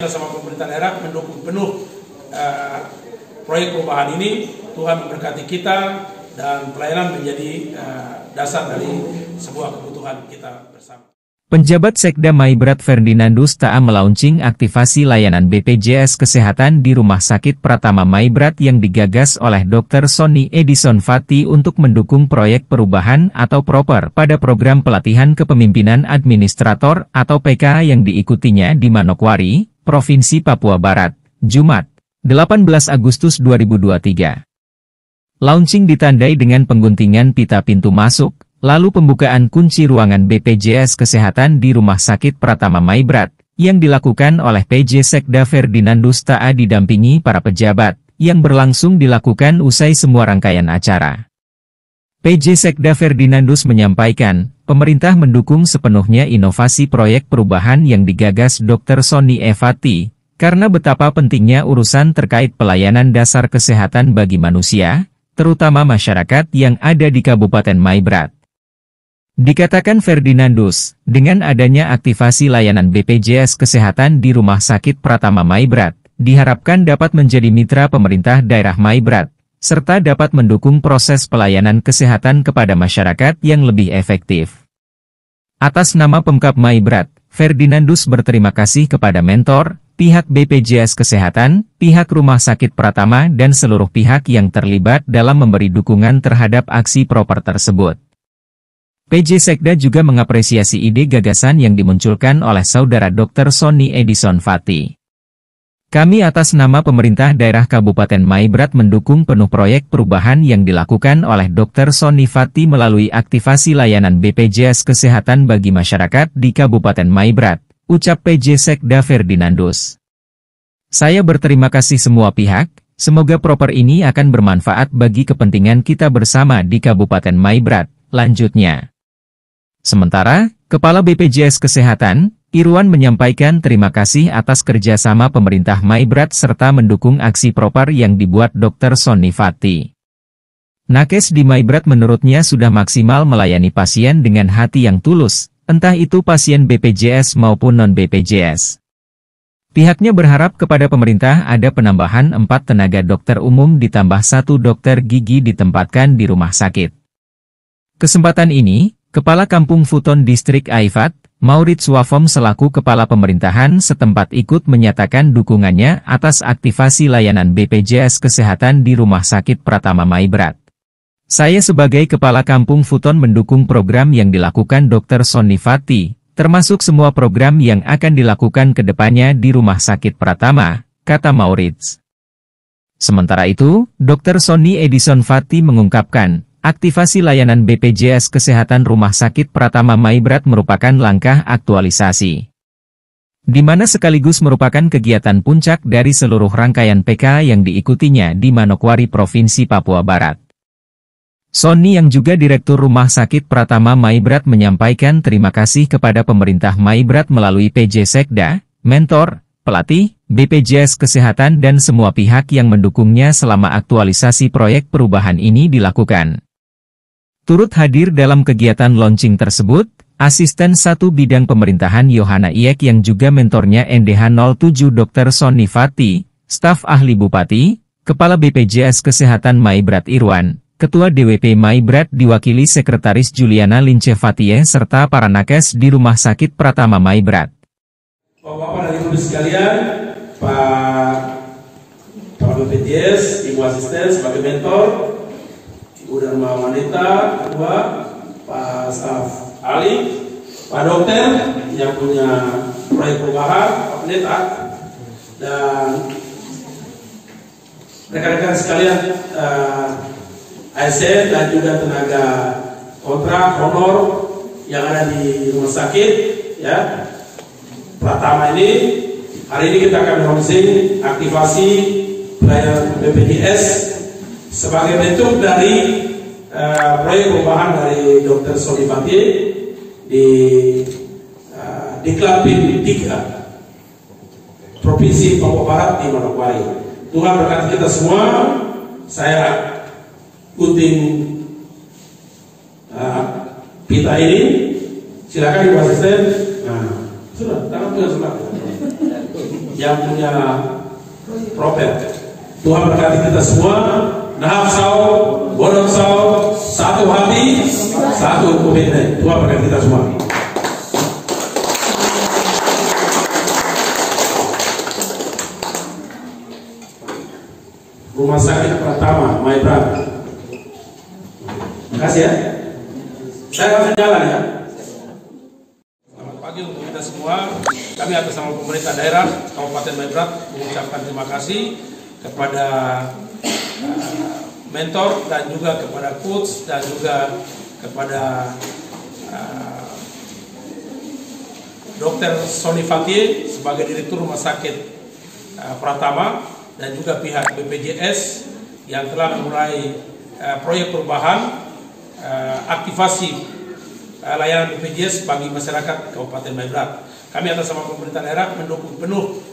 Sama pemerintah daerah mendukung penuh proyek perubahan ini. Tuhan memberkati kita dan pelayanan menjadi dasar dari sebuah kebutuhan kita bersama. Penjabat Sekda Maibrat Ferdinandus Ta'a melaunching aktivasi layanan BPJS Kesehatan di Rumah Sakit Pratama Maibrat yang digagas oleh Dr. Sony Edison Fati untuk mendukung proyek perubahan atau proper pada program pelatihan kepemimpinan administrator atau PK yang diikutinya di Manokwari, Provinsi Papua Barat, Jumat, 18 Agustus 2023. Launching ditandai dengan pengguntingan pita pintu masuk, lalu pembukaan kunci ruangan BPJS Kesehatan di Rumah Sakit Pratama Maibrat, yang dilakukan oleh PJ Sekda Ferdinandus Ta'a didampingi para pejabat, yang berlangsung dilakukan usai semua rangkaian acara. PJ Sekda Ferdinandus menyampaikan, pemerintah mendukung sepenuhnya inovasi proyek perubahan yang digagas Dr. Sony Fati, karena betapa pentingnya urusan terkait pelayanan dasar kesehatan bagi manusia, terutama masyarakat yang ada di Kabupaten Maibrat. Dikatakan Ferdinandus, dengan adanya aktivasi layanan BPJS Kesehatan di Rumah Sakit Pratama Maibrat, diharapkan dapat menjadi mitra pemerintah daerah Maibrat, serta dapat mendukung proses pelayanan kesehatan kepada masyarakat yang lebih efektif. Atas nama Pemkab Maibrat, Ferdinandus berterima kasih kepada mentor, pihak BPJS Kesehatan, pihak Rumah Sakit Pratama dan seluruh pihak yang terlibat dalam memberi dukungan terhadap aksi proper tersebut. PJ Sekda juga mengapresiasi ide gagasan yang dimunculkan oleh Saudara Dr. Sony Edison Fati. Kami atas nama pemerintah daerah Kabupaten Maibrat mendukung penuh proyek perubahan yang dilakukan oleh Dr. Sony Fati melalui aktivasi layanan BPJS Kesehatan bagi masyarakat di Kabupaten Maibrat, ucap PJ Sekda Ferdinandus. Saya berterima kasih semua pihak, semoga proper ini akan bermanfaat bagi kepentingan kita bersama di Kabupaten Maibrat, lanjutnya. Sementara, Kepala BPJS Kesehatan, Irwan menyampaikan terima kasih atas kerjasama pemerintah Maibrat serta mendukung aksi proper yang dibuat Dr. Sony Fati. Nakes di Maibrat menurutnya sudah maksimal melayani pasien dengan hati yang tulus, entah itu pasien BPJS maupun non-BPJS. Pihaknya berharap kepada pemerintah ada penambahan 4 tenaga dokter umum ditambah 1 dokter gigi ditempatkan di rumah sakit. Kesempatan ini, Kepala Kampung Futon Distrik Aifat, Maurits Wafom selaku Kepala Pemerintahan setempat ikut menyatakan dukungannya atas aktivasi layanan BPJS Kesehatan di Rumah Sakit Pratama Maibrat. Saya sebagai Kepala Kampung Futon mendukung program yang dilakukan Dr. Sony Fati, termasuk semua program yang akan dilakukan ke depannya di Rumah Sakit Pratama, kata Maurits. Sementara itu, Dr. Sony Edison Fati mengungkapkan, aktivasi layanan BPJS Kesehatan Rumah Sakit Pratama Maibrat merupakan langkah aktualisasi, di mana sekaligus merupakan kegiatan puncak dari seluruh rangkaian PK yang diikutinya di Manokwari, Provinsi Papua Barat. Sony yang juga Direktur Rumah Sakit Pratama Maibrat menyampaikan terima kasih kepada pemerintah Maibrat melalui PJ Sekda, mentor, pelatih, BPJS Kesehatan dan semua pihak yang mendukungnya selama aktualisasi proyek perubahan ini dilakukan. Turut hadir dalam kegiatan launching tersebut, Asisten 1 Bidang Pemerintahan Yohana Iyek yang juga mentornya NDH 07 Dr. Sony Fati, staf ahli Bupati, Kepala BPJS Kesehatan Maibrat Irwan, Ketua DWP Maibrat diwakili Sekretaris Juliana Lince Fatie serta para nakes di Rumah Sakit Pratama Maibrat. Bapak-bapak dan ibu sekalian, Pak BPJS, Ibu Asisten sebagai mentor, Ibu Dharma Wanita, Ketua, Pak Staf ahli, Pak Dokter yang punya proyek perubahan, Pak Pendeta, dan rekan-rekan sekalian ASN dan juga tenaga kontrak honor yang ada di rumah sakit, ya. Pratama ini, hari ini kita akan launching aktivasi pelayanan BPJS sebagai bentuk dari proyek perubahan dari Dr. Sony Fati di Diklat PIP 3 Provinsi Papua Barat di Manokwari. Tuhan berkati kita semua. Saya gunting pita ini, silakan Ibu Asisten. Nah, sudah, tangan sudah. yang punya propet. Tuhan berkati kita semua. Nahap sau, bodong sau, satu hati, satu komitmen. Tuhan berkati kita semua. Rumah sakit Pratama, Maibrat. Terima kasih ya. Saya akan jalan ya. Selamat pagi untuk kita semua. Kami atas nama pemerintah daerah Kabupaten Maibrat mengucapkan terima kasih kepada mentor dan juga kepada coach dan juga kepada Dr. Sony Fatie sebagai Direktur Rumah Sakit Pratama dan juga pihak BPJS yang telah memulai proyek perubahan aktivasi layanan BPJS bagi masyarakat Kabupaten Maibrat. Kami atas nama pemerintah daerah mendukung penuh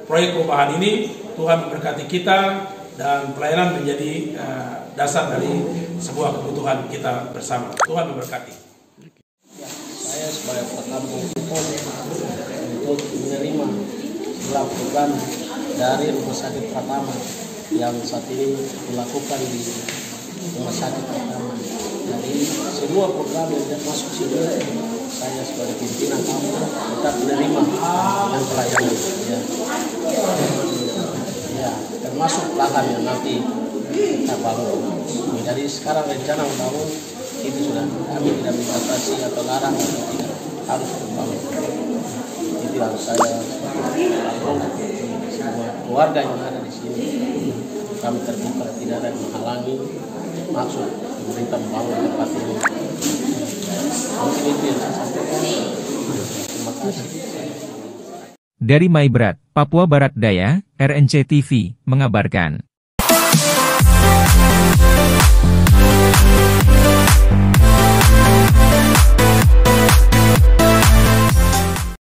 proyek perubahan ini. Tuhan memberkati kita dan pelayanan menjadi dasar dari sebuah kebutuhan kita bersama. Tuhan memberkati. Saya sebagai pekampung untuk menerima sebuah program dari Rumah Sakit Pratama yang saat ini dilakukan di Rumah Sakit Pratama. Jadi semua program yang masuk sini saya sebagai pimpinan tetap menerima dengan pelayanan. Ya, termasuk lahan yang nanti kita bangun. Jadi sekarang rencana membangun itu sudah kami tidak membatasi atau larang atau tidak harus membangun. Itu yang saya semua keluarga yang ada di sini kami terbuka, tidak ada yang menghalangi maksud pemerintah membangun tempat ini. Mungkin itu yang saya sampaikan. Terima kasih. Dari Maibrat, Papua Barat Daya, RNC TV mengabarkan.